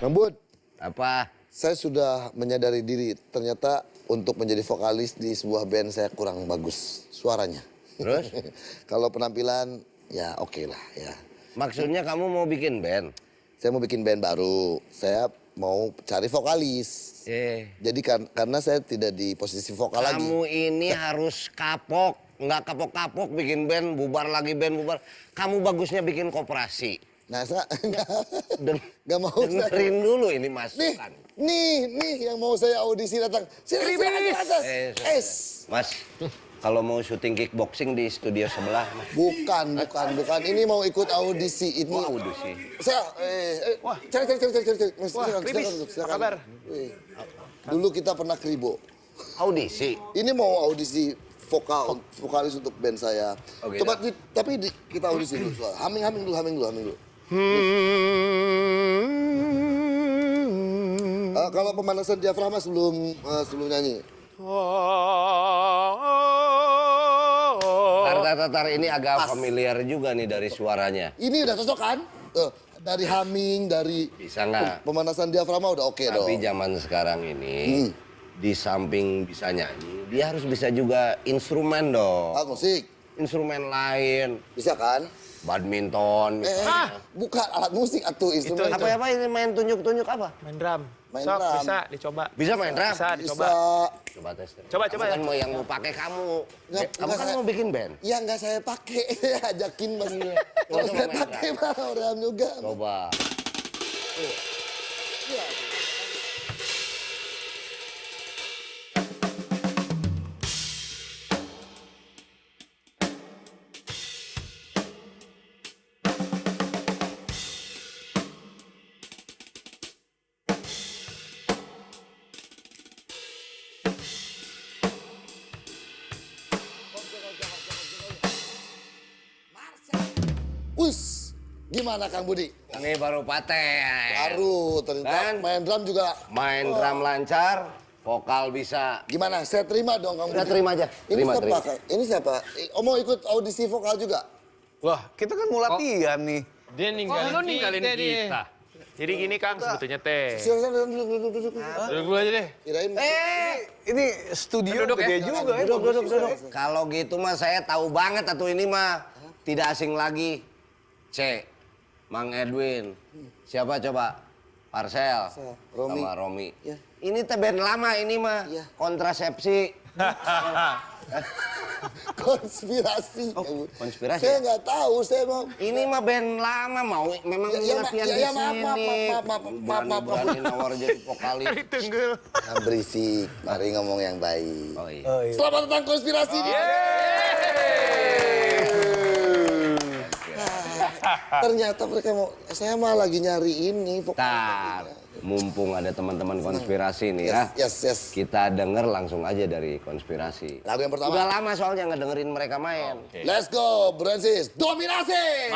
Bang Bud, Apa? saya sudah menyadari diri ternyata untuk menjadi vokalis di sebuah band saya kurang bagus suaranya. Terus? Kalau penampilan ya oke lah ya. Maksudnya kamu mau bikin band? Saya mau bikin band baru, saya mau cari vokalis. Jadi karena saya tidak di posisi vokal lagi. Kamu ini harus kapok, nggak kapok-kapok bikin band, bubar lagi band, bubar. Kamu bagusnya bikin koperasi. Nah, saya Nggak mau. Dengerin dulu ini masukan. Nih yang mau saya audisi datang. Silakan atas. Mas, kalau mau syuting kickboxing di studio sebelah, Mas. Bukan. Ini mau ikut audisi. Ini Oh, audisi. Saya, cari. Wah, Krimis, apa kabar? Dulu kita pernah kribo. Audisi? Ini mau audisi vokalis untuk band saya. Oh, gitu. Coba, kita audisi dulu. Humming dulu. Kalau pemanasan diafragma sebelum nyanyi. Tar, ini agak familiar juga nih dari suaranya. Ini udah cocok kan? Dari humming, dari Bisa nggak? pemanasan diafragma udah oke dong. Tapi zaman sekarang ini, di samping bisa nyanyi, dia harus bisa juga instrumen dong. Musik, Instrumen lain, bisa kan? badminton. Bukan alat musik atau instrumen. Apa ini main tunjuk-tunjuk apa? Main drum. Main Sok, drum. bisa dicoba. Bisa main drum? Bisa dicoba. Coba tes. Coba, Kamu ya. kan mau yang mau pakai kamu. Nggak, Kamu kan saya- mau bikin band. Ya nggak saya pakai, ajakin mas. Iya. Kalau Coba saya main pakai mah orang juga. Coba. Wus, gimana Kang Budi? Ini baru paten. Baru ternyata Kan? main drum juga. Main drum lancar, vokal bisa. Gimana? Saya terima dong Kang Udah Budi. terima aja. Ini Terima, siapa? terima. Kang? Ini siapa? Mau ikut audisi vokal juga? Wah, kita kan mau latihan nih. Dia ninggalin kita. Jadi gini Kang sebetulnya teh. Silakan duduk. Duduk dulu aja deh. Kirain. Ini studio Duduk ya. gede juga ya. Duduk. Kalau gitu mah saya tahu banget atau ini mah tidak asing lagi. C, Mang Edwin. Siapa coba? Parcel. Romi. Sama Romi. Ya. Ini teh band lama ini mah. Ya. Kontrasepsi. Konspirasi. konspirasi Saya ya? nggak tahu, saya mau. Ini mah band lama mau memang latihan di sini. Maaf. Berani nawar jadi vokalis. Tunggul. Yang berisik, mari ngomong yang baik. Oh iya. Selamat datang konspirasi. Ternyata mereka mau, saya mah lagi nyari ini. Tar, mumpung ada teman-teman konspirasi nih ya. Yes. Kita denger langsung aja dari konspirasi. Lagu yang pertama. Udah lama soalnya nggak dengerin mereka main. Let's go, Brancis. Dominasi.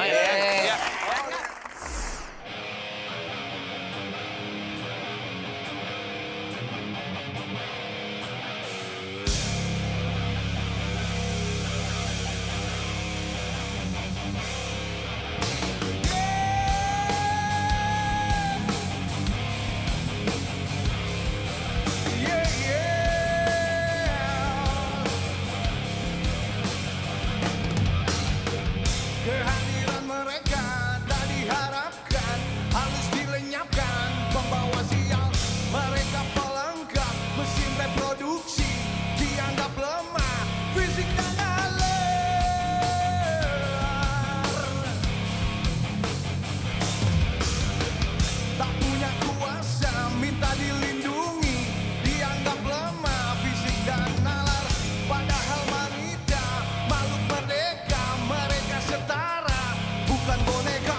Kehadiran mereka tak diharapkan, halus dilenyapkan, pembawa sial. Mereka pelengkap mesin reproduksi, dianggap lemah, fisik dan nalar. Tak punya kuasa, minta dilindungi, dianggap lemah, fisik dan nalar. Padahal wanita, makhluk merdeka, mereka setara, bukan boneka.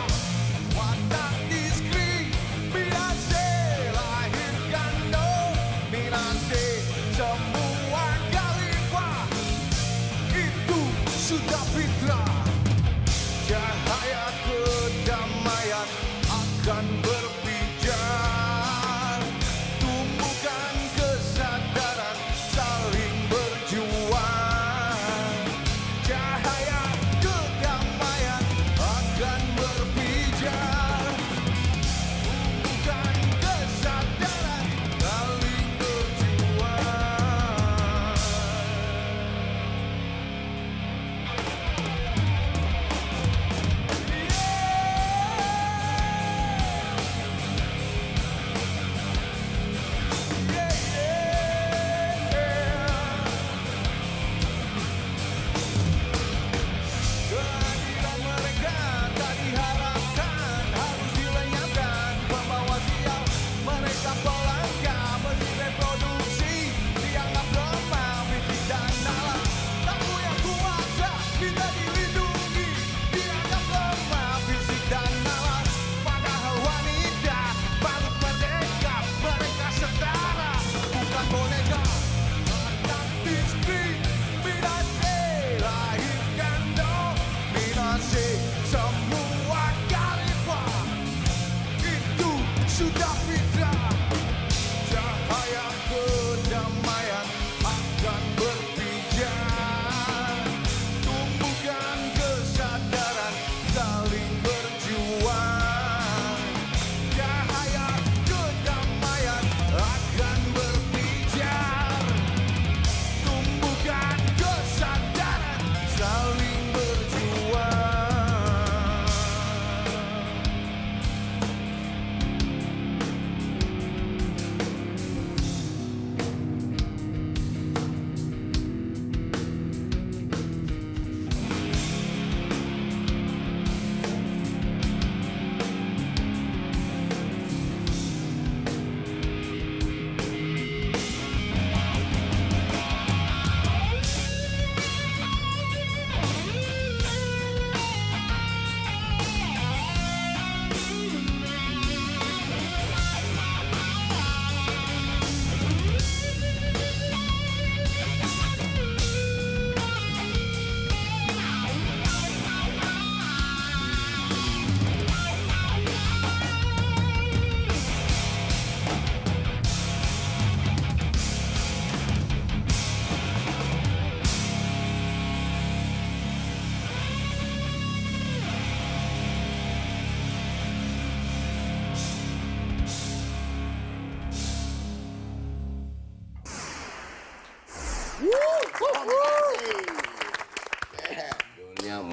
Watak diskriminasi, lahirkan dominasi. Semua khalifah, itu sudah fitrah. Cahaya kedamaian akan berpijar. Tumbuhkan kesadaran, saling berjuang. Cahaya kedamaian akan berpijar. Tumbuhkan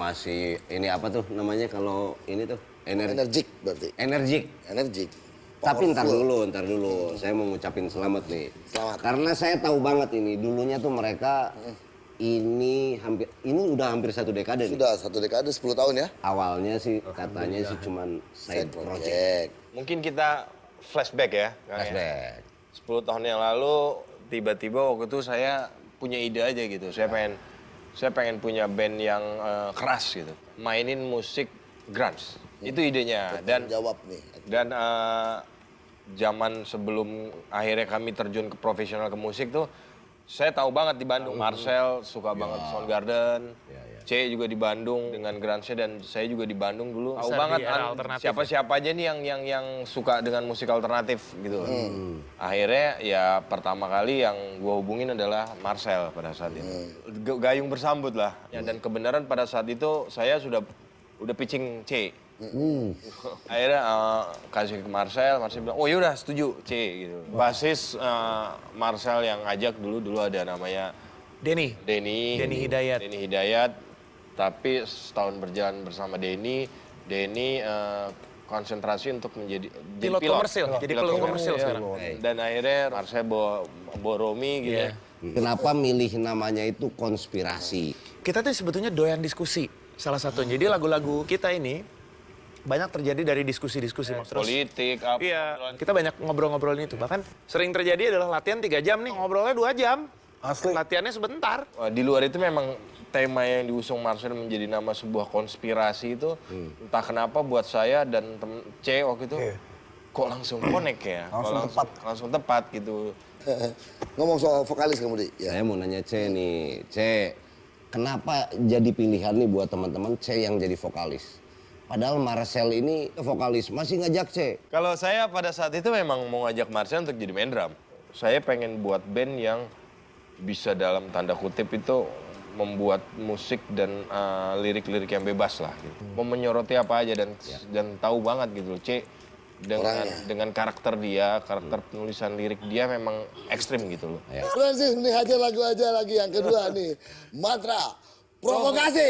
masih ini apa tuh namanya kalau ini tuh Energik berarti. energik. Energik. Tapi ntar Powerful. dulu. Saya mau ngucapin selamat nih. Selamat. Karena saya tahu banget ini, dulunya tuh mereka ini udah hampir 1 dekade nih. Sudah 1 dekade 10 tahun ya. Awalnya sih katanya sih cuman side project. Mungkin kita flashback ya. Kang, ya. Flashback. 10 tahun yang lalu tiba-tiba waktu itu saya punya ide aja gitu. Saya pengen punya band yang keras gitu. Mainin musik grunge. Itu idenya. Dan Jawab nih. zaman sebelum akhirnya kami terjun ke profesional ke musik tuh, saya tahu banget di Bandung. Marcel suka banget Soundgarden. C juga di Bandung dengan grunge dan saya juga di Bandung dulu. Tahu banget siapa-siapa aja nih yang suka dengan musik alternatif gitu. Akhirnya ya pertama kali yang gue hubungin adalah Marcel pada saat itu. Gayung bersambut lah. Ya, dan kebenaran pada saat itu saya udah pitching C. Akhirnya kasih ke Marcel bilang, oh yaudah setuju C gitu. Basis Marcel yang ajak dulu ada namanya Denny Hidayat. Tapi setahun berjalan bersama Denny konsentrasi untuk menjadi pilot komersil. Jadi pilot komersil sekarang. Dan akhirnya Marcel bawa Romi gitu ya. Kenapa milih namanya itu konspirasi? Kita tuh sebetulnya doyan diskusi. Salah satunya. Jadi lagu-lagu kita ini banyak terjadi dari diskusi-diskusi. Terus, Politik, apa. iya, kita banyak ngobrol-ngobrolin itu. Bahkan sering terjadi adalah latihan 3 jam nih, ngobrolnya 2 jam. Asli. Latihannya sebentar. Di luar itu memang tema yang diusung Marcel menjadi nama sebuah konspirasi itu entah kenapa buat saya dan C waktu itu kok langsung connect ya. Langsung tepat gitu. Ngomong soal vokalis kamu, Di. Ya. Saya mau nanya C nih, C, kenapa jadi pilihan nih buat teman-teman C yang jadi vokalis? Padahal Marcel ini vokalis, masih ngajak C. Kalau saya pada saat itu memang mau ngajak Marcel untuk jadi main drum. Saya pengen buat band yang bisa dalam tanda kutip itu membuat musik dan lirik-lirik yang bebas lah. Gitu. Mau menyoroti apa aja dan tahu banget gitu loh, C. Dengan karakter dia, karakter penulisan lirik dia memang ekstrim gitu loh. Francis, nih aja lagu aja lagi yang kedua nih. Mantra Provokasi.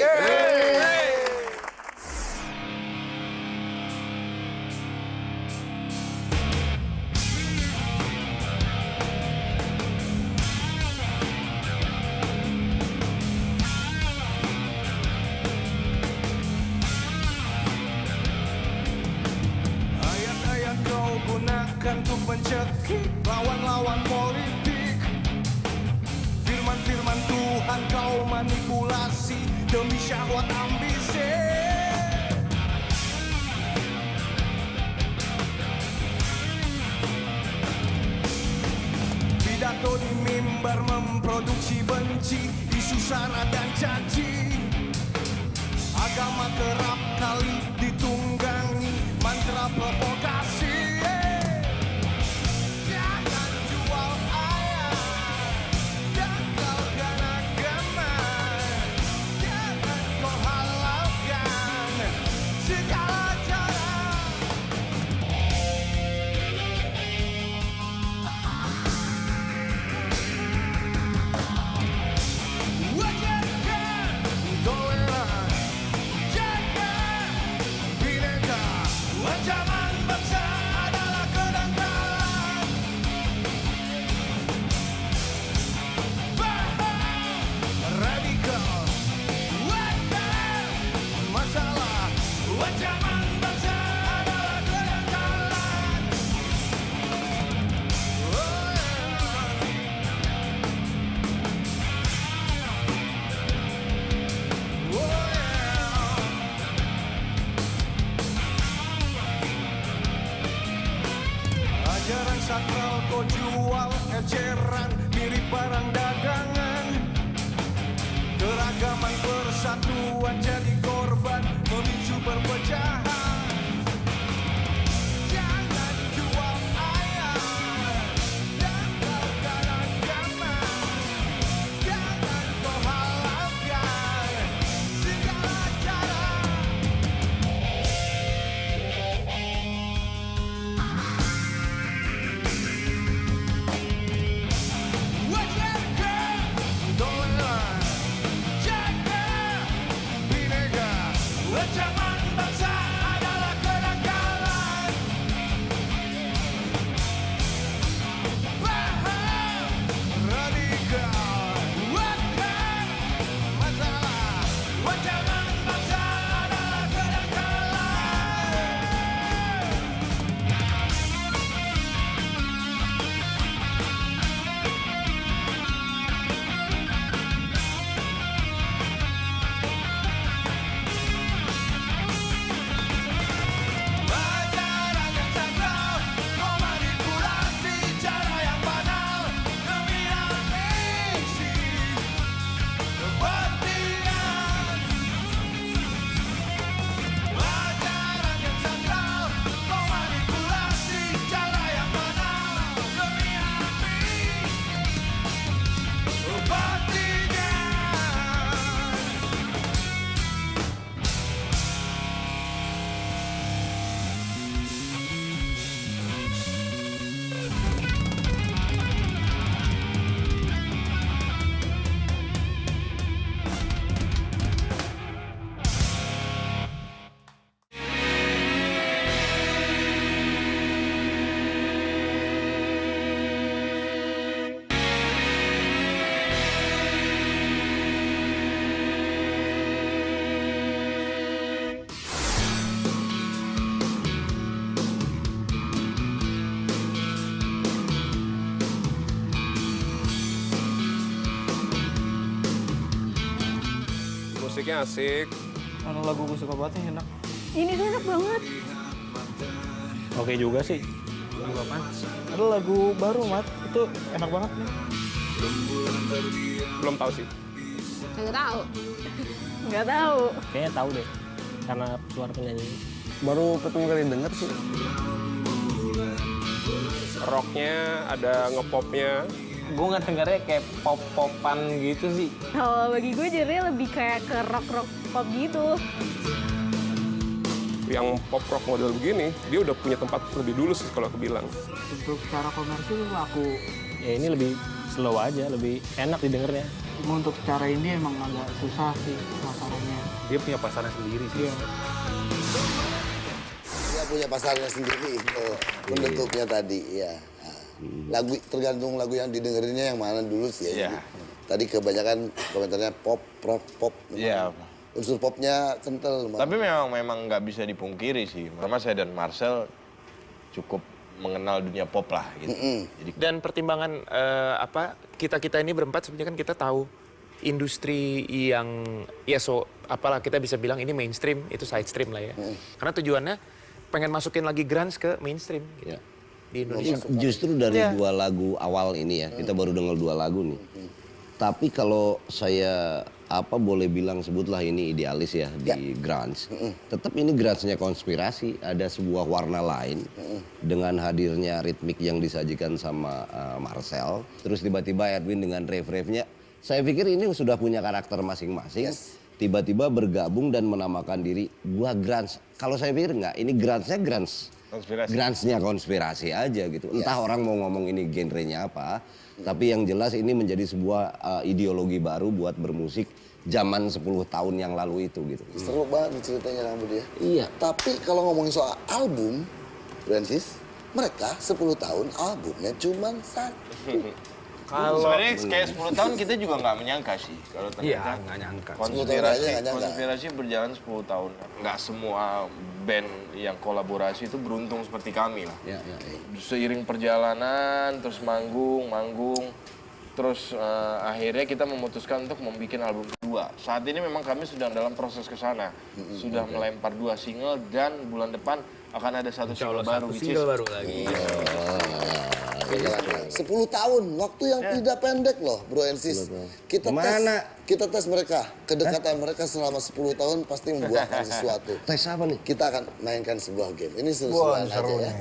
Ayat-ayat kau gunakan untuk mencekik lawan-lawan politik. Firman-firman Tuhan kau manipulasi demi syahwat ambisi. Pidato di mimbar memproduksi benci, isu sara dan caci. Agama kerap kali ditunggangi mantra provokasi. Jangan jual ayat, dangkalkan agama. Jangan kau halalkan segala cara. Wajarkan toleran, jaga bineka. Ancaman bangsa adalah kedangkalan. Paham radikal, wakil masalah. Ancaman bangsa adalah kedangkalan. Oh, yeah. Oh, yeah. Ajaran sakral kau jual eceran mirip barang dagangan. Keragaman persatuan jadi korban memicu perpecahan. Jangan jual ayat, dangkalkan agama. Jangan kau halalkan segala cara. Wajarkan toleran, jaga bineka. liriknya asik. Mana lagu gue suka banget nih, enak. Ini tuh enak banget. Oke juga sih. Lagu apa? Ada lagu baru, Mat. Itu enak banget nih. Belum tahu sih. Nggak tahu. Nggak tahu. Kayaknya tahu deh. Karena suara penyanyi. Baru pertama kali denger sih. Rocknya, ada ngepopnya. Gue nggak dengarnya kayak pop-popan gitu sih. Kalau bagi gue jadinya lebih kayak ke rock-rock pop gitu. Yang pop rock model begini, dia udah punya tempat lebih dulu sih kalau aku bilang. Untuk secara komersil aku... Ya ini lebih slow aja, lebih enak didengarnya. Cuma untuk secara ini emang agak susah sih masalahnya. Dia punya pasarnya sendiri sih. Iya. Dia punya pasarnya sendiri itu pendutupnya tadi ya. Lagu tergantung lagu yang didengerinnya yang mana dulu sih ya. Iya. Tadi kebanyakan komentarnya pop, rock, pop. Iya. Unsur popnya kental. Tapi memang nggak bisa dipungkiri sih. Pertama saya dan Marcel cukup mengenal dunia pop lah gitu. Jadi Dan pertimbangan kita ini berempat sebenarnya kan kita tahu industri yang apalah kita bisa bilang ini mainstream, itu side stream lah ya. Karena tujuannya pengen masukin lagi grunge ke mainstream gitu. Di Indonesia. Justru dari 2 lagu awal ini ya, kita baru dengar 2 lagu nih. Tapi kalau saya boleh bilang sebutlah ini idealis ya di grunge. Tetap ini grunge-nya konspirasi, ada sebuah warna lain dengan hadirnya ritmik yang disajikan sama Marcel. Terus tiba-tiba Edwin dengan rave-rave-nya. Saya pikir ini sudah punya karakter masing-masing. Tiba-tiba bergabung dan menamakan diri gua grunge. Kalau saya pikir enggak, ini grunge-nya grunge. Grunge-nya konspirasi aja gitu. Entah orang mau ngomong ini genrenya apa. Tapi yang jelas ini menjadi sebuah ideologi baru buat bermusik zaman 10 tahun yang lalu itu gitu. Seru banget ceritanya Kang Budi ya. Iya. Tapi kalau ngomongin soal album, Francis, mereka 10 tahun albumnya cuma 1. sebenarnya kayak 10 tahun kita juga nggak menyangka sih kalau ternyata nggak nyangka. konspirasi berjalan 10 tahun. Nggak semua band yang kolaborasi itu beruntung seperti kami lah. Seiring perjalanan terus manggung, terus akhirnya kita memutuskan untuk membuat album kedua. Saat ini memang kami sedang dalam proses ke sana. Sudah melempar 2 single dan bulan depan akan ada 1 single baru. Single baru lagi. 10 tahun, waktu yang tidak pendek loh, Bro and Sis. Kita tes mereka, kedekatan mereka selama 10 tahun pasti membuahkan sesuatu. Tes apa nih? Kita akan mainkan sebuah game. Ini seru-seruan aja ya.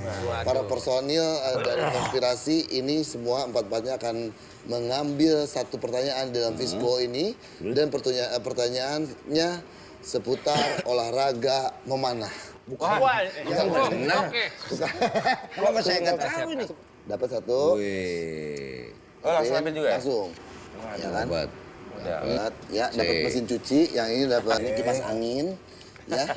Para personil dari konspirasi ini semua 4-4-nya akan mengambil 1 pertanyaan dalam Fishbowl ini. Dan pertanyaannya seputar olahraga memanah. Yang benar. Kenapa saya nggak tahu ini? Dapat 1. Langsung ambil juga ya? Langsung. Ya kan? Dapat. Dapat mesin cuci, yang ini dapat kipas angin. Ya.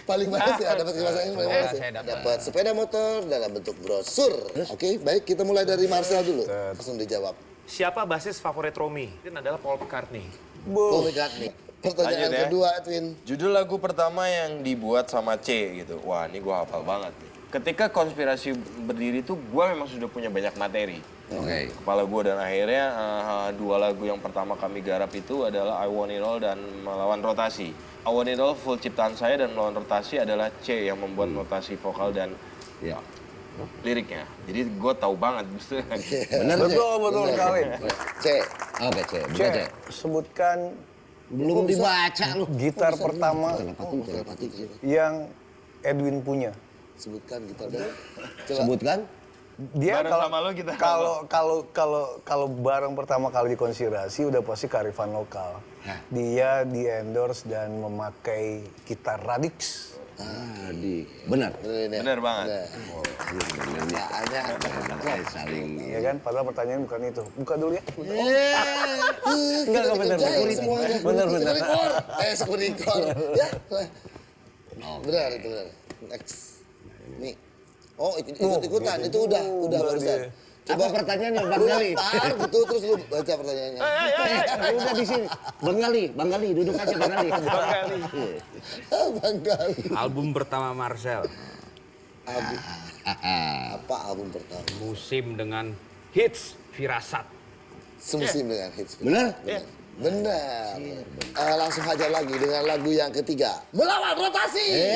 Paling bagus ya, dapat kipas angin paling bagus. Dapat sepeda motor dalam bentuk brosur. Oke, baik kita mulai dari Marcel dulu. Langsung dijawab. Siapa basis favorit Romi? Itu adalah Paul McCartney. Paul McCartney. Pertanyaan Lanjut ya. kedua, Edwin. Judul lagu pertama yang dibuat sama C gitu. Wah, ini gua hafal banget nih. Ketika konspirasi berdiri tuh gua memang sudah punya banyak materi. Kepala gua dan akhirnya 2 lagu yang pertama kami garap itu adalah I Want It All dan Melawan Rotasi. I Want It All full ciptaan saya dan Melawan Rotasi adalah C yang membuat notasi vokal dan liriknya. Jadi gua tahu banget. Benar, Betul sekali. C. Oke, C. C, sebutkan Belum dibaca lu. gitar pertama yang Edwin punya. Sebutkan gitar dan Sebutkan. Dia Bareng sama lo kita. kalau bareng pertama kali dikonspirasi udah pasti kearifan lokal. Dia di-endorse dan memakai gitar Radix. Benar. Bener banget. Saling. Ya kan? Padahal pertanyaan bukan itu. Buka dulu ya. Enggak benar. Benar. Skurikor. Ya. Benar itu benar. Next. Nih. Oh, ikut-ikutan. Itu udah barusan. Coba pertanyaannya Bang Gali. Betul, terus lu baca pertanyaannya. Udah di sini. Bang Gali, duduk aja Bang Gali. Bang Gali. Album pertama Marcel. Apa album pertama? Musim dengan hits Firasat. Semusim dengan hits. Benar? Benar. Langsung hajar lagi dengan lagu yang ketiga. Melawan rotasi.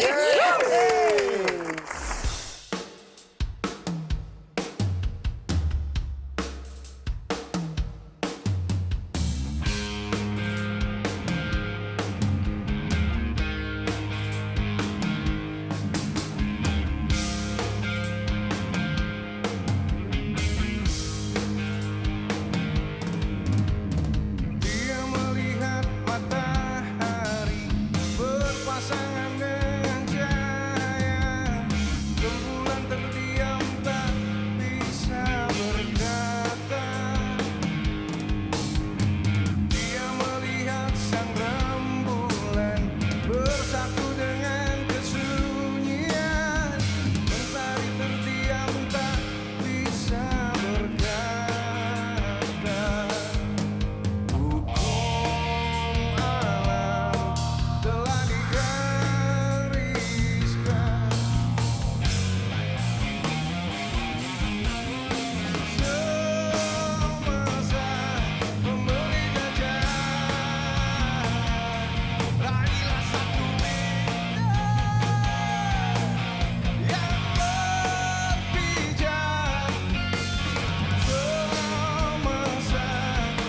Dia melihat matahari berpasangan dengan cahaya. Rembulan terdiam tak bisa berkata. Dia melihat sang rembulan bersatu dengan kesunyian. Mentari terdiam tak bisa berkata. Hukum alam telah digariskan. Semasa memberi gajah, raihlah satu bintang yang berpijak. Semasa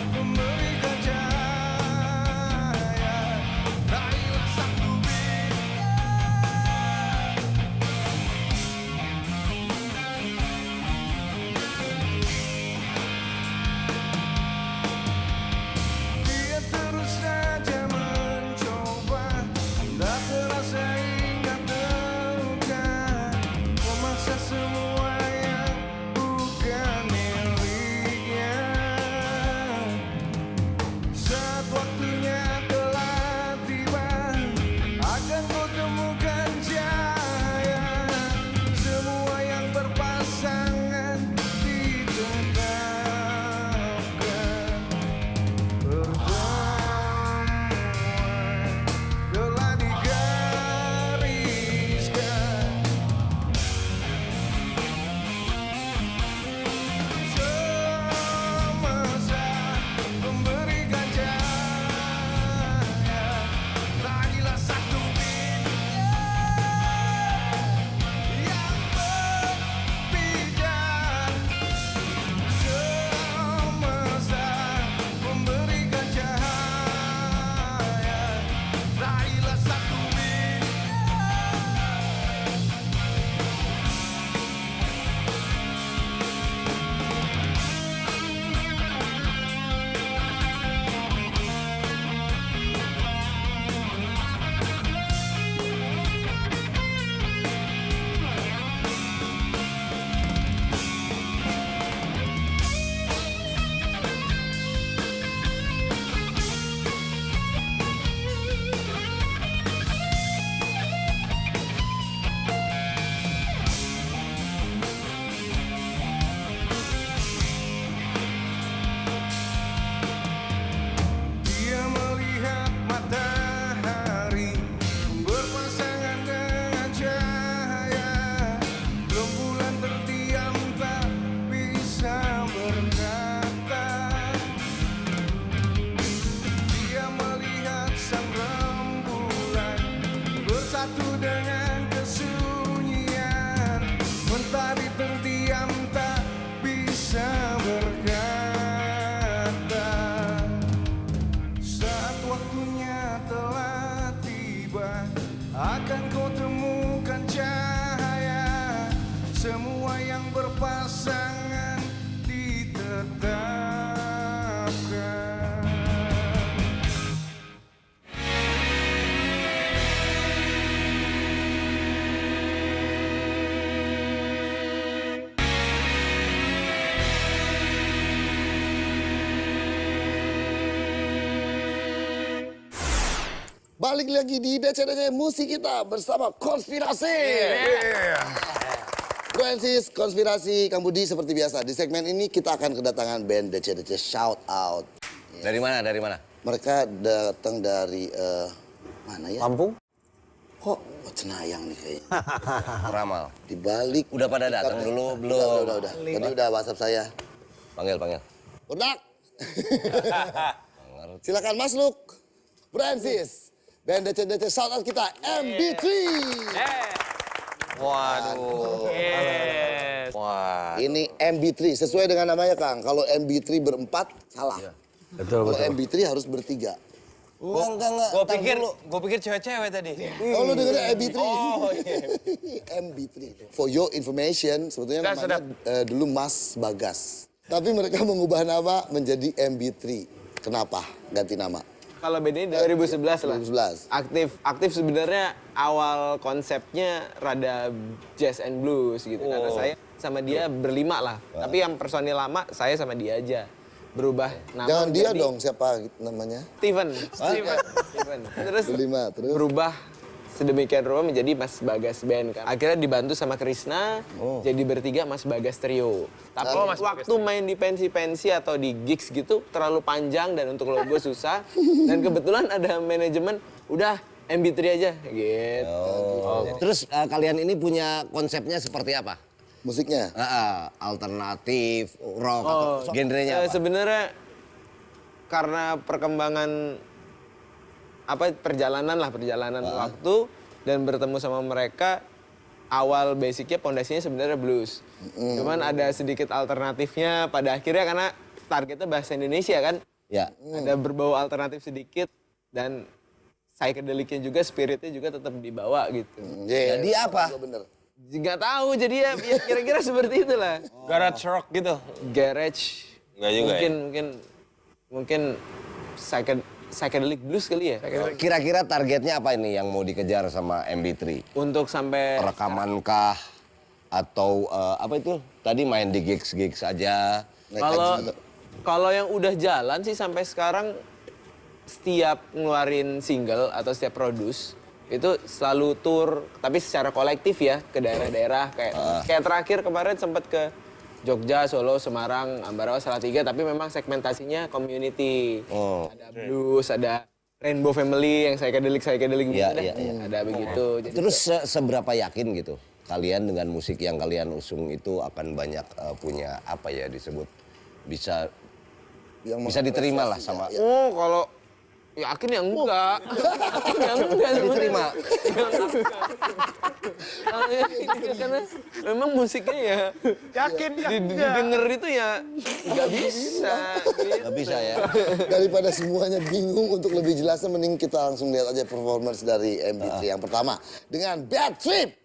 memberi gajah, raihlah satu Dia terus saja mencoba, tak terasa ingat terluka, memaksa semua yang bukan miliknya. Saat waktunya telah tiba, akan kau temukan cahaya. Semua yang berpasangan ditetapkan. Pertemuan telah digariskan. Semasa memberi gajah, raihlah satu bintang yang berpijak. Semasa memberi gajah, raihlah satu bintang. Dia melihat matahari berpasangan dengan cahaya. Rembulan terdiam tak bisa berkata. Dia melihat sang rembulan bersatu dengan kesunyian. Mentari terdiam tak bisa berkata. Saat waktunya telah tiba, akan kau temukan cahaya. Semua yang berpasangan ditetapkan. Balik lagi di DC Musik kita bersama Konspirasi. Francis, Konspirasi, Kang Budi seperti biasa. Di segmen ini kita akan kedatangan band DC Shout Out. Dari mana? Dari mana? Mereka datang dari mana ya? Lampung? Kok Cenayang nih kayaknya. Ramal. Di balik. Udah pada datang dulu belum? Udah. Tadi udah WhatsApp saya. Panggil. Udah. Silakan Mas Luk, Francis, dan DC shout out kita MB3. Waduh. Yes. Wah. Ini MB3 sesuai dengan namanya Kang. Kalau MB3 berempat salah. Betul, Kalau MB3 harus bertiga. Enggak. Gue pikir cewek-cewek tadi. Oh lu dengerin MB3? Oh iya. MB3. For your information, sebetulnya namanya dulu Mas Bagas. Tapi mereka mengubah nama menjadi MB3. Kenapa ganti nama? Kalau bedanya 2011 lah. 2011. Aktif sebenarnya awal konsepnya rada jazz and blues gitu. Karena saya sama dia berlima lah. Tapi yang personil lama saya sama dia aja. Berubah nama. Jangan dia dong, siapa namanya? Steven. Terus berubah sedemikian rupa menjadi Mas Bagas Band kan. Akhirnya dibantu sama Krisna, jadi bertiga Mas Bagas Trio. Tapi waktu main di pensi-pensi atau di gigs gitu terlalu panjang dan untuk logo susah. Dan kebetulan ada manajemen, udah MB3 aja gitu. Terus kalian ini punya konsepnya seperti apa? Musiknya? Alternatif, rock, atau genrenya apa? Sebenarnya karena perkembangan perjalanan waktu dan bertemu sama mereka, awal basicnya pondasinya sebenarnya blues. Cuman ada sedikit alternatifnya pada akhirnya karena targetnya bahasa Indonesia kan. Ya. Ada berbau alternatif sedikit dan psychedelicnya juga, spiritnya juga tetap dibawa gitu. Jadi apa? Nggak tahu, jadi ya kira-kira seperti itulah. Garage rock gitu? Garage. Nggak juga Mungkin psychedelic blues kali ya. Kira-kira targetnya apa ini yang mau dikejar sama MB3? Untuk sampai rekaman kah? Atau apa itu? Tadi main di gigs-gigs aja? Kalau yang udah jalan sih sampai sekarang setiap ngeluarin single atau setiap produce itu selalu tour, tapi secara kolektif ya ke daerah-daerah kayak terakhir kemarin sempat ke Jogja, Solo, Semarang, Ambarawa, Salatiga, tapi memang segmentasinya community. Ada blues, ada Rainbow Family yang psychedelic gitu, ada begitu. Terus seberapa yakin gitu kalian dengan musik yang kalian usung itu akan banyak punya apa ya disebut bisa diterima lah sama. Kalau yakin ya enggak. Yang enggak diterima. Karena memang musiknya ya yakin didengar itu ya nggak bisa. Nggak bisa ya. Daripada semuanya bingung, untuk lebih jelasnya mending kita langsung lihat aja performance dari MB3 yang pertama dengan Bad Trip.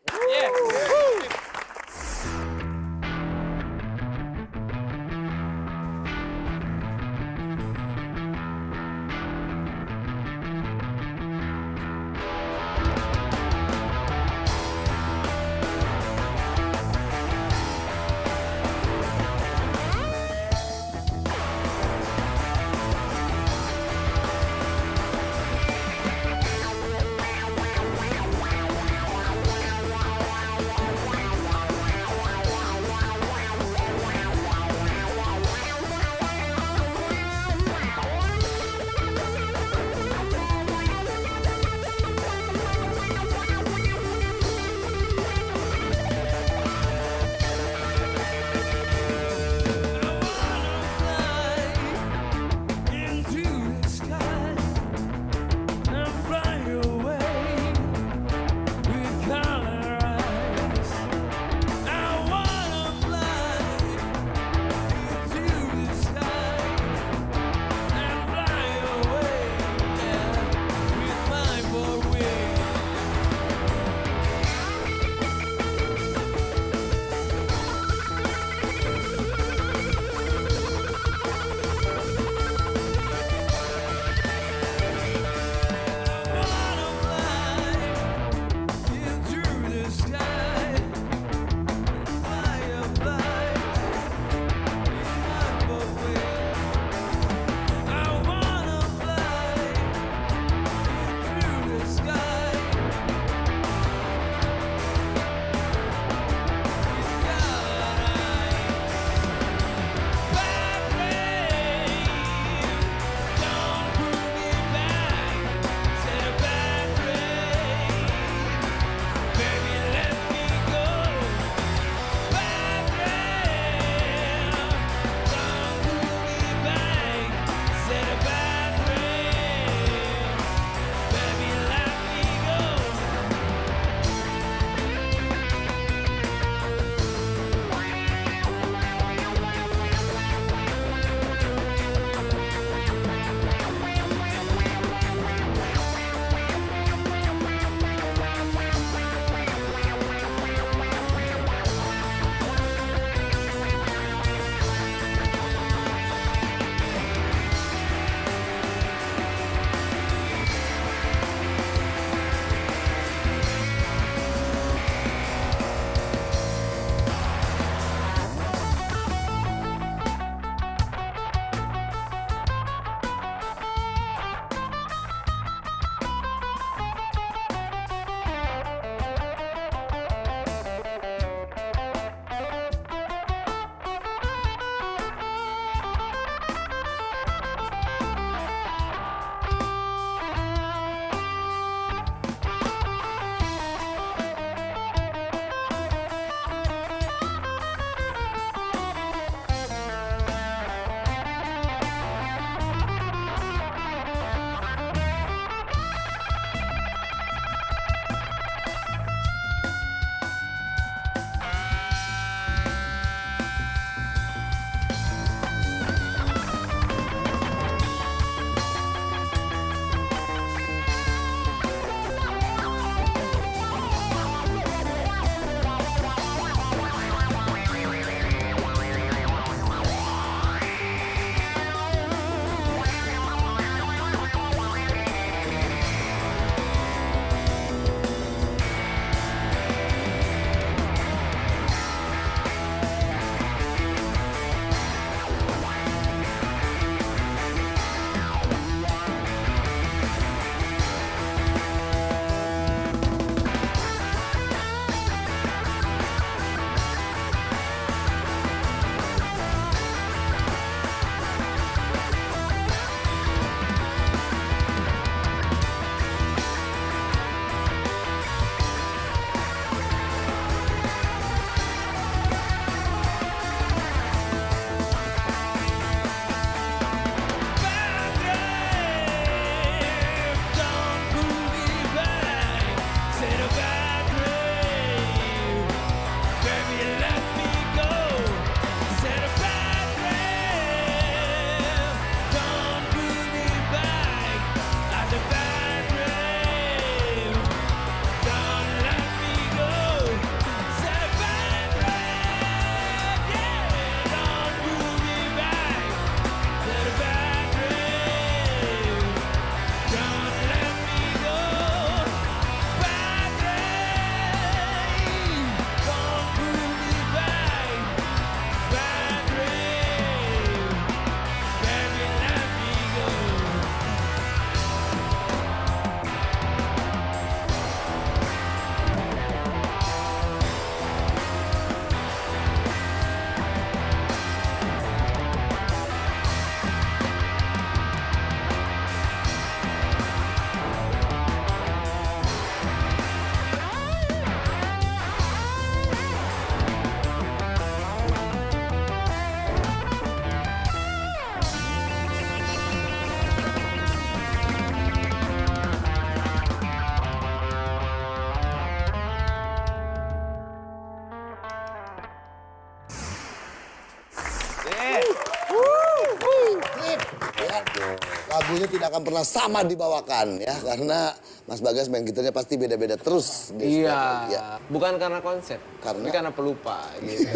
Lagunya tidak akan pernah sama dibawakan ya, karena Mas Bagas main gitarnya pasti beda-beda terus. Iya. Bukan karena konsep, tapi karena pelupa gitu.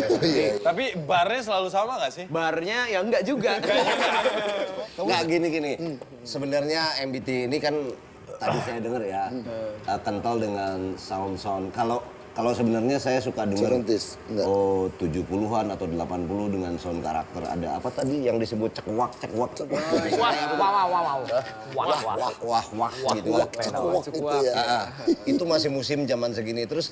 Tapi barnya selalu sama nggak sih? Barnya ya enggak juga. Nggak gini. Sebenarnya MBT ini kan tadi saya dengar ya kental dengan sound. Kalau sebenarnya saya suka dengar 70-an atau 80 dengan sound karakter. Ada apa tadi yang disebut cekuak gitu. Itu masih musim zaman segini. Terus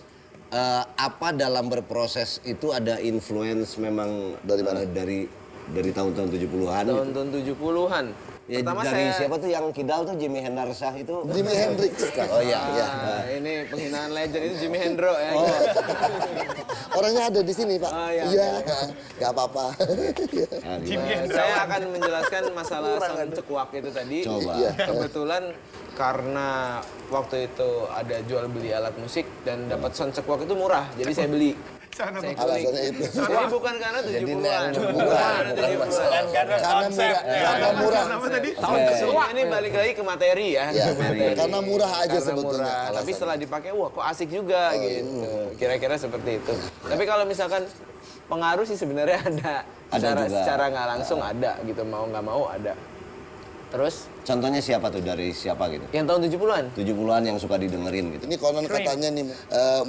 apa dalam berproses itu ada influence memang dari mana? Dari tahun-tahun 70-an. Tahun-tahun 70-an. Ya, dari siapa tuh yang kidal tuh Jimi Hendrix itu? Jimi Hendrix kan? Oh iya. Ini penghinaan legend itu Jimi Hendro ya. Oh. Orangnya ada di sini Pak. Iya. Gak apa-apa. Saya akan menjelaskan masalah sound cekuak itu tadi. Coba. Kebetulan karena waktu itu ada jual beli alat musik dan dapat sound cekuak itu murah, jadi saya beli. Alasannya itu. Jadi bukan karena 70-an. Karena murah. Ini balik lagi ke materi ya. Karena murah aja sebetulnya. Tapi setelah dipakai, wah kok asik juga gitu. Kira-kira seperti itu. Tapi kalau misalkan pengaruh sih sebenarnya ada. Secara nggak langsung ada gitu, mau nggak mau ada. Terus? Contohnya siapa tuh, dari siapa gitu? Yang tahun 70-an? 70-an yang suka didengerin gitu. Ini konon katanya nih,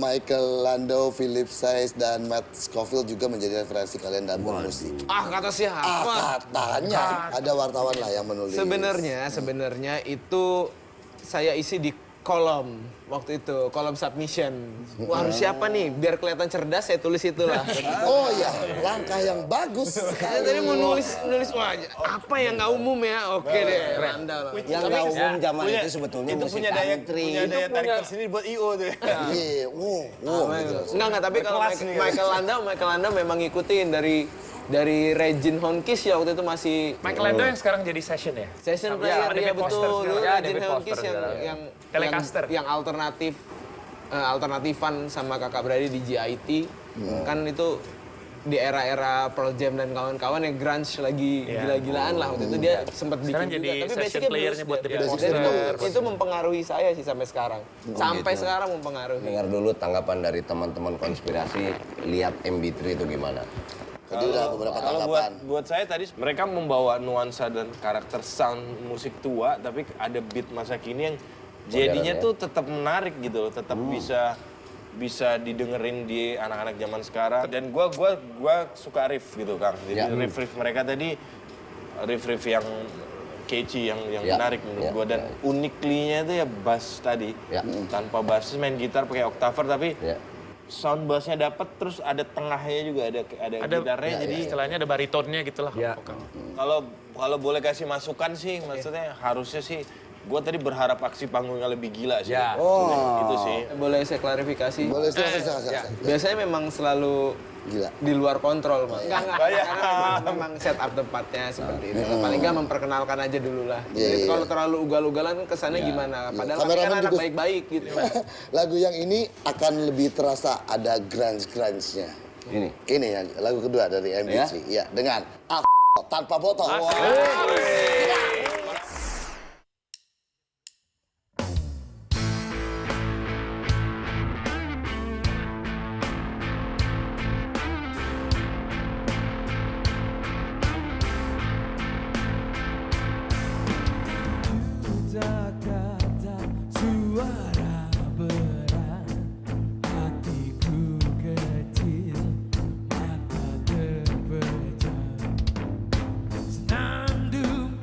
Michael Landau, Philip Sykes, dan Matt Scofield juga menjadi referensi kalian dalam bermusik. Kata siapa? Katanya. Ada wartawan lah yang menulis. Sebenarnya itu saya isi di kolom waktu itu, kolom submission. Wah, harus siapa nih? Biar kelihatan cerdas saya tulis itulah. Oh iya, langkah yang bagus. Saya tadi mau nulis wah apa yang nggak umum ya? Oke deh, Landau lah. Yang nggak umum zaman itu sebetulnya itu musik punya country. tarik tersendiri buat IO tuh. Iya, Enggak, tapi kalau Michael Landau memang ngikutin dari Regine Honkis ya waktu itu masih Michael Landau yang sekarang jadi session ya? Session player, ya betul. Dulu Regine Honkis yang alternatifan sama Kakak Brady di GIT. Kan itu di era-era Pearl Jam dan kawan-kawan yang grunge lagi gila-gilaan lah. Waktu itu dia sempat bikin jadi juga. Tapi session playernya buat David Foster. Itu mempengaruhi saya sih sampai sekarang. Sampai sekarang mempengaruhi. Dengar dulu tanggapan dari teman-teman konspirasi, lihat MB3 itu gimana? Tadi udah beberapa tanggapan. Buat saya tadi mereka membawa nuansa dan karakter sound musik tua, tapi ada beat masa kini yang jadinya tuh tetap menarik gitu loh, tetap bisa didengerin di anak-anak zaman sekarang. Dan gua suka riff gitu Kang. Jadi riff mereka tadi riff yang catchy yang menarik menurut gua, dan uniklinya itu ya bass tadi. Tanpa bass main gitar pakai octaver tapi sound bassnya dapat, terus ada tengahnya juga, ada gitarnya, jadi istilahnya ada baritonnya gitu lah. Kalau boleh kasih masukan sih, maksudnya harusnya sih, gue tadi berharap aksi panggungnya lebih gila sih. Itu sih. Boleh saya klarifikasi? Boleh, silakan. Biasanya memang selalu gila di luar kontrol, Mas. Enggak. Karena memang set up tempatnya seperti itu. Paling nggak memperkenalkan aja dulu lah. Jadi kalau terlalu ugal-ugalan kesannya gimana? Padahal kan anak baik-baik gitu. Lagu yang ini akan lebih terasa ada grunge-nya. Ini yang lagu kedua dari MB3. Ya, dengan tanpa botol. Senandung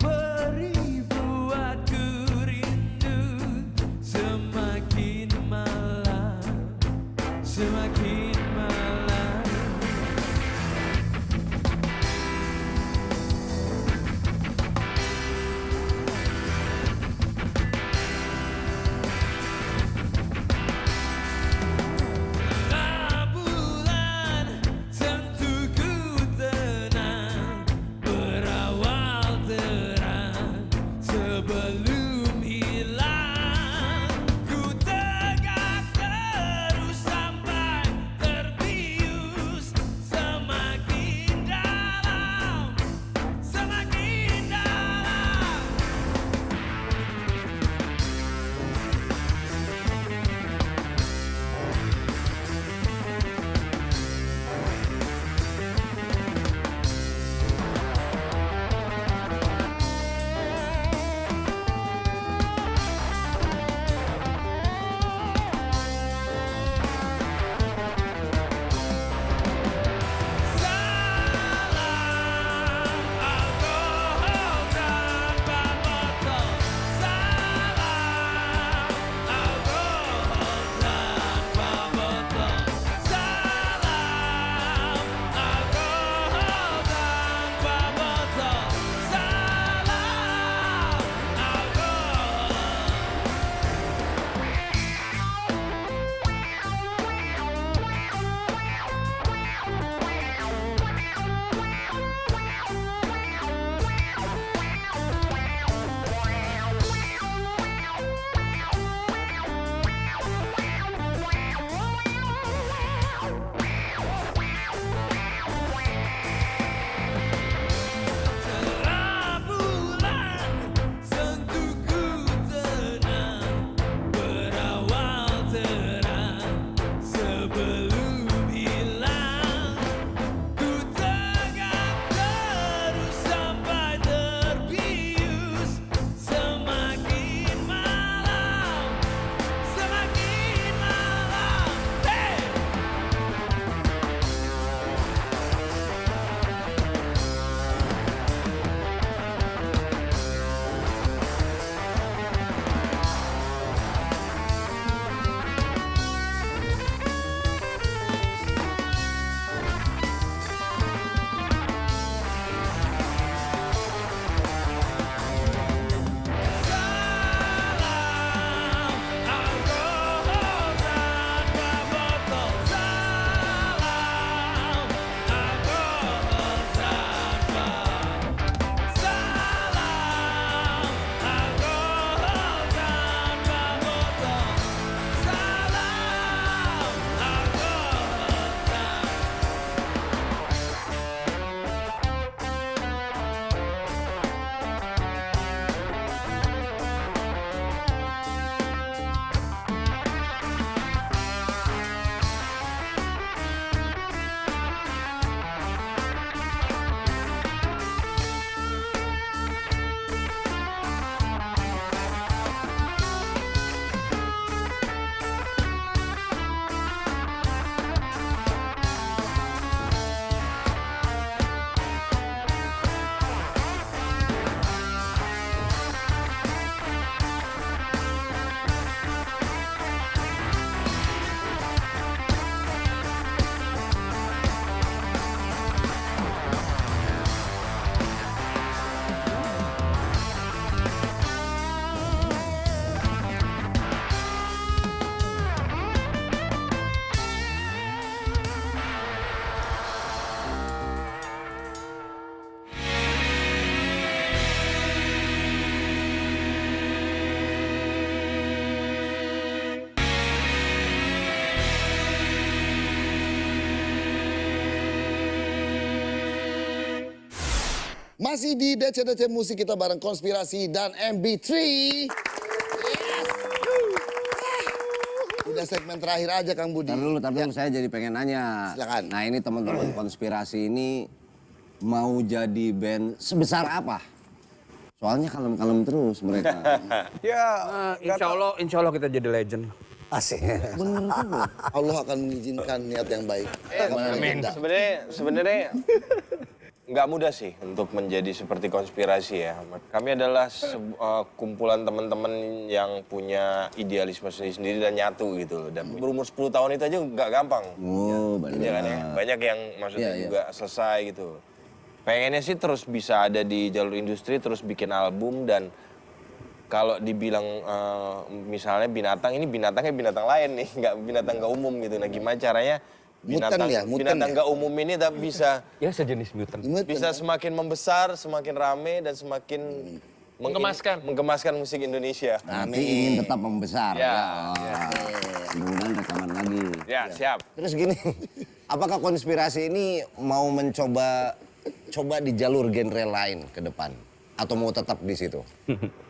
Masih di DC Musik kita bareng Konspirasi dan MB3. Yes. Udah segmen terakhir aja Kang Budi. Tapi dulu saya jadi pengen nanya. Silakan. Nah ini teman-teman Konspirasi ini mau jadi band sebesar apa? Soalnya kalem-kalem terus mereka. Insya Allah kita jadi legend. Asik. Bener tuh. Allah akan mengizinkan niat yang baik. Amin. Sebenarnya nggak mudah sih untuk menjadi seperti Konspirasi ya. Kami adalah kumpulan teman-teman yang punya idealisme sendiri dan nyatu gitu loh. Dan berumur 10 tahun itu aja nggak gampang. Oh, banyak. Ya kan ya? Banyak yang maksudnya juga selesai gitu. Pengennya sih terus bisa ada di jalur industri, terus bikin album dan kalau dibilang misalnya binatang, ini binatangnya binatang lain nih, binatang nggak umum gitu. Nah gimana caranya binatang nggak umum ini bisa sejenis mutant. Bisa semakin membesar, semakin rame dan semakin menggemaskan musik Indonesia. Nanti ingin tetap membesar Ya. Kemudian rekaman lagi. Ya, siap. Terus gini, apakah Konspirasi ini mau mencoba di jalur genre lain ke depan? Atau mau tetap di situ?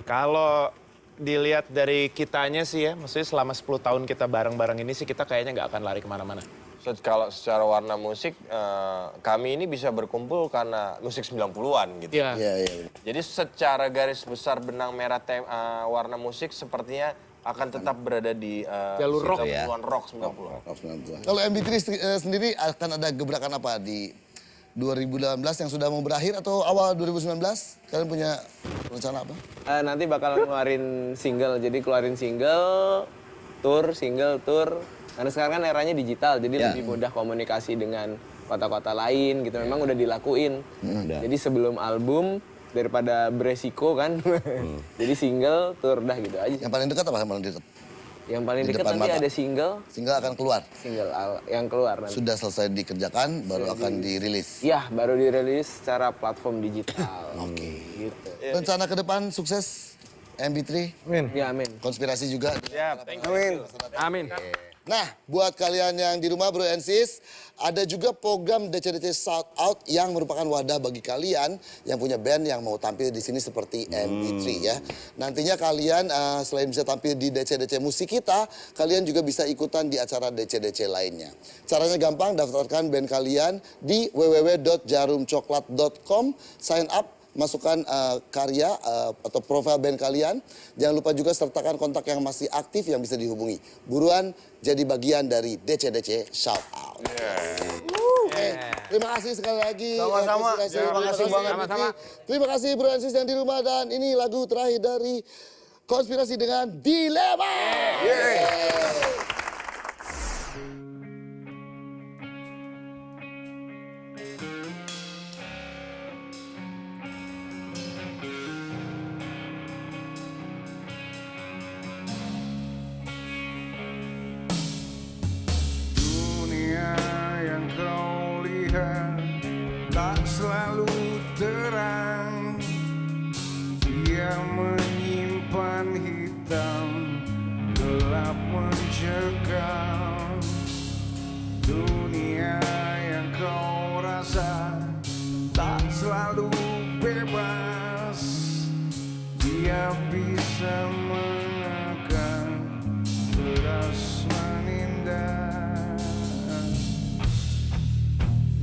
Kalau dilihat dari kitanya sih ya, maksudnya selama 10 tahun kita bareng-bareng ini sih kita kayaknya nggak akan lari kemana-mana. Kalau secara warna musik, kami ini bisa berkumpul karena musik 90-an gitu. Iya. Jadi secara garis besar benang merah warna musik sepertinya akan tetap berada di jalur rock ya. Rock 90-an. Kalau MB3 sendiri akan ada gebrakan apa di 2018 yang sudah mau berakhir atau awal 2019? Kalian punya rencana apa? Nanti bakal ngeluarin single, jadi keluarin single, single, tour. Karena sekarang kan eranya digital, jadi lebih mudah komunikasi dengan kota-kota lain gitu. Memang udah dilakuin. Jadi sebelum album, daripada beresiko kan, jadi single, tour, dah gitu aja. Yang paling dekat apa yang paling dekat? Yang paling dekat nanti ada single. Single akan keluar? Single yang keluar nanti. Sudah selesai dikerjakan, baru akan dirilis? Iya, baru dirilis secara platform digital. Oke. Gitu. Rencana ke depan sukses MB3? Amin. Ya, amin. Konspirasi juga? Amin. Nah, buat kalian yang di rumah bro and sis, ada juga program DC Shout Out yang merupakan wadah bagi kalian yang punya band yang mau tampil di sini seperti MB3 ya. Nantinya kalian selain bisa tampil di DC Musik kita, kalian juga bisa ikutan di acara DC lainnya. Caranya gampang, daftarkan band kalian di www.jarumcoklat.com, sign up, masukkan karya atau profil band kalian. Jangan lupa juga sertakan kontak yang masih aktif yang bisa dihubungi. Buruan jadi bagian dari DC Shout Out. Terima kasih sekali lagi. Sama-sama. Terima kasih banget. Terima kasih Bro and Sis yang di rumah, dan ini lagu terakhir dari Konspirasi dengan Dilema. Tak selalu terang, dia menyimpan hitam, gelap mencekam. Dunia yang kau rasa tak selalu bebas, dia bisa menekan, terus menindas.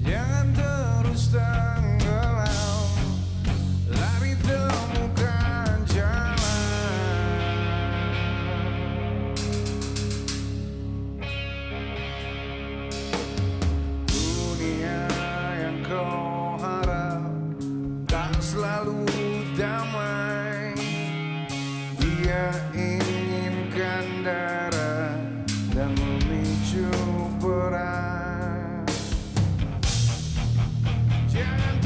Jangan terus tenggelam, lari temukan jalan. Dunia yang kau harap tak selalu damai, dia inginkan darah dan memicu perang. Jangan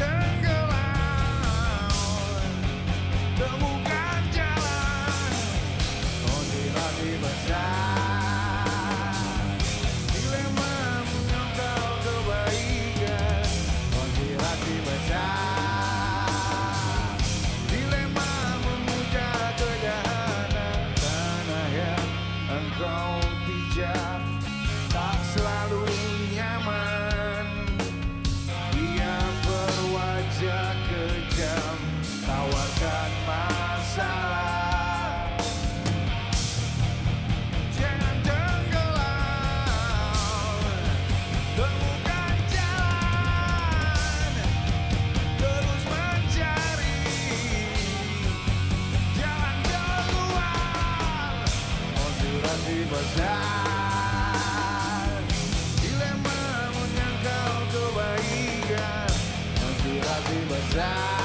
saja.